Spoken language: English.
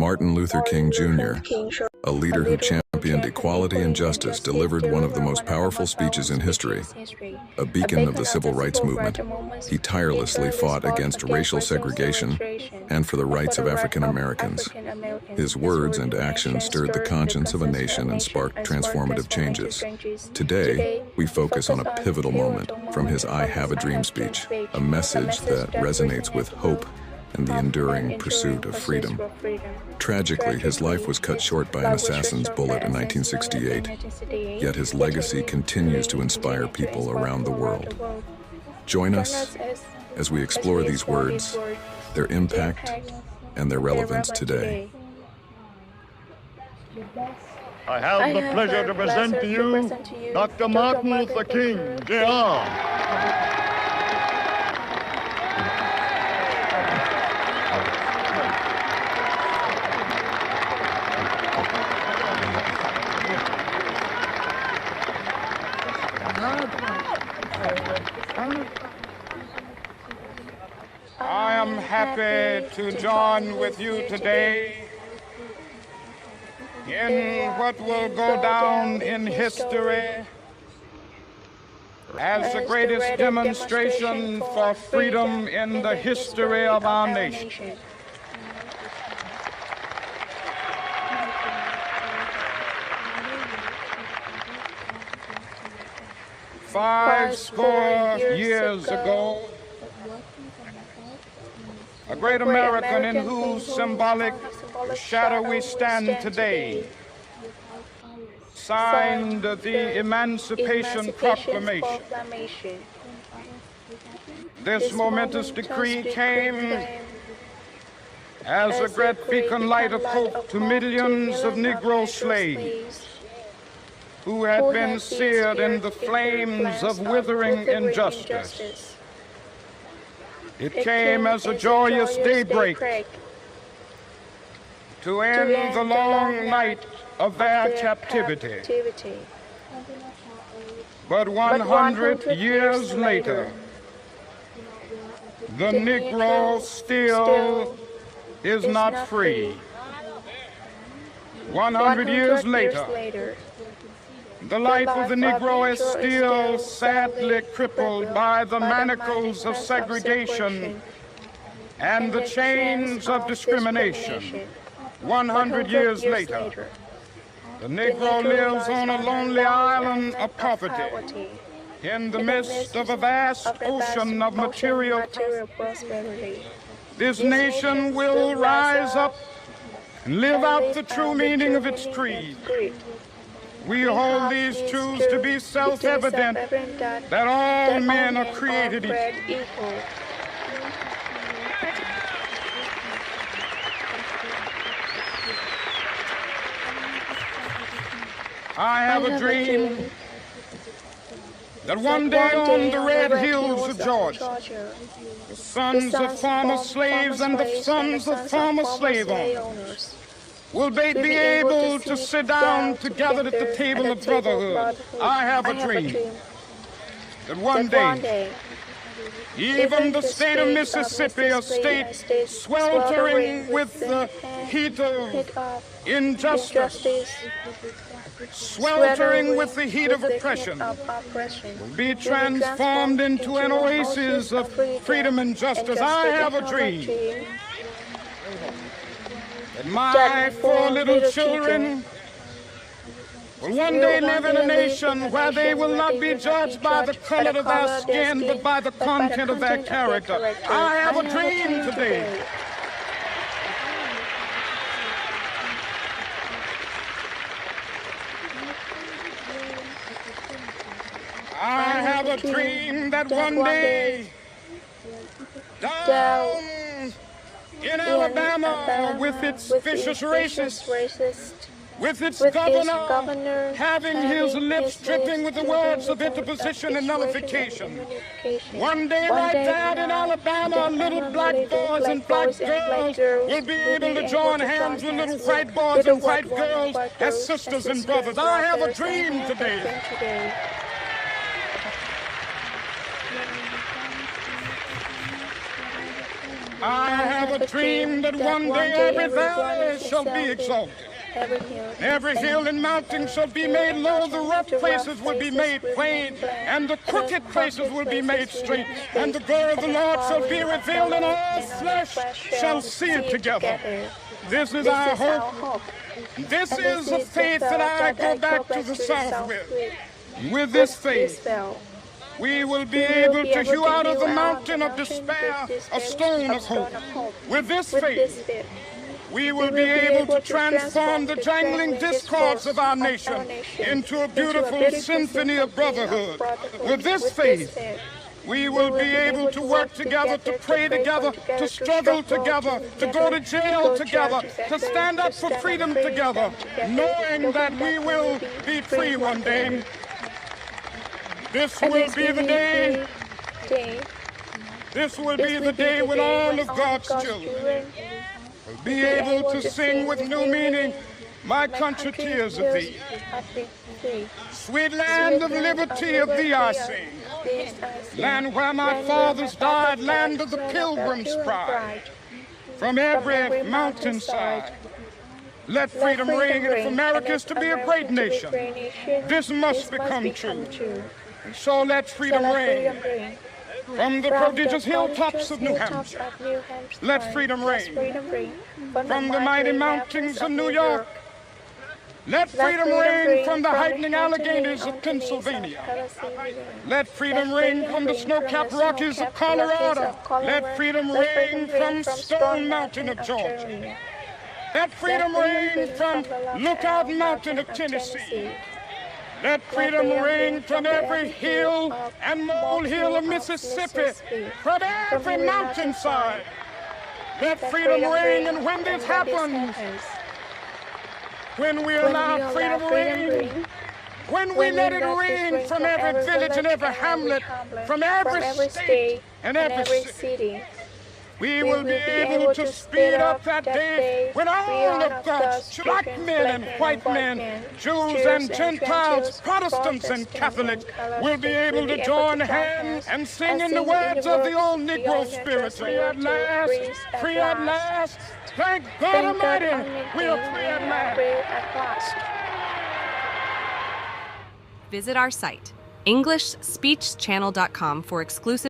Martin Luther King Jr., a leader who championed equality and justice, delivered one of the most powerful speeches in history. A beacon of the civil rights movement, he tirelessly fought against racial segregation and for the rights of African Americans. His words and actions stirred the conscience of a nation and sparked transformative changes. Today, we focus on a pivotal moment from his "I Have a Dream" speech, a message that resonates with hope and the enduring pursuit of freedom. Tragically, his life was cut short by an assassin's bullet in 1968, yet his legacy continues to inspire people around the world. Join us as we explore these words, their impact, and their relevance today. I have the pleasure to present to you Dr. Martin Luther King, Jr. I am happy to join with you today in what will go down in history as the greatest demonstration for freedom in the history of our nation. Five score years ago, a great American in whose symbolic shadow we stand today signed the Emancipation Proclamation. This momentous decree came as a great beacon light of hope to millions of Negro slaves who had been seared in the flames of withering injustice. It came as a joyous daybreak to end the long night of their captivity. But 100 years later, the Negro still is not free. 100 years later, the life of the Negro is still sadly crippled by the manacles of segregation and the chains of discrimination. 100 years later, the Negro lives on a lonely island of poverty in the midst of a vast ocean of material prosperity. This nation will rise up and live out the true meaning of its creed. We hold these truths to be self-evident, that all men are created equal. I have a dream that one day on the red hills of Georgia, the sons of former slaves and the sons of former slave owners will they be able to sit down together at the table of brotherhood. I have a dream that one day, even the state of Mississippi, a state sweltering with the heat of injustice, sweltering with the heat of oppression, will be transformed into an oasis of freedom and justice. I have a dream that my four little children will one day live in a nation where they will not be judged by the color of their skin, but by the content of their character. I have a dream today. I have a dream that one day down in Alabama, with its vicious racists, with its governor having his lips dripping with the words of interposition and nullification. One day right there in Alabama, little black boys and black girls will be able to join hands with little white boys and white girls as sisters and brothers. I have a dream today. I have a dream that one day every valley shall be exalted. Every hill and mountain shall be made low, the rough places will be made plain, and the crooked places will be made straight, and the glory of the Lord shall be revealed, and all flesh shall see it together. This is our hope. This is the faith that I go back to the South with. With this faith, we will be able to hew out of the mountain of despair a stone of hope. With this faith, we will be able to transform the jangling discords of our nation into a beautiful symphony of brotherhood. With this faith, we will be able to work together, to pray together, to struggle together, to go to jail together, to stand up for freedom together, knowing that we will be free one day. This will be the day. This will be the day when all of God's children will be able to sing with new meaning, "My country, tears of thee. Sweet land of liberty, of thee I sing. Land where my fathers died, land of the pilgrim's pride. From every mountainside, let freedom ring, and if America is to be a great nation, this must become true. So let freedom ring. From the prodigious hilltops of New Hampshire, let freedom reign. From the mighty mountains of New York, let freedom reign. From the heightening Alleghenies of Pennsylvania, let freedom reign. From the snow-capped Rockies of Colorado, let freedom reign. From Stone Mountain of Georgia, let freedom reign. From Lookout Mountain of Tennessee, let freedom reign. From every hill and molehill of Mississippi, from every mountainside, let freedom reign. And when this happens, when we allow freedom to ring, when we let it ring from every village and every hamlet, from every state and every city, we will be able to speed up that day when all of God's black men and white men, Jews and Gentiles, Protestants and Catholics will be able to join hands and sing in the words of the old Negro spirit. Free at last, free at last. Thank God Almighty, we are free at last. Visit our site, EnglishSpeechChannel.com, for exclusive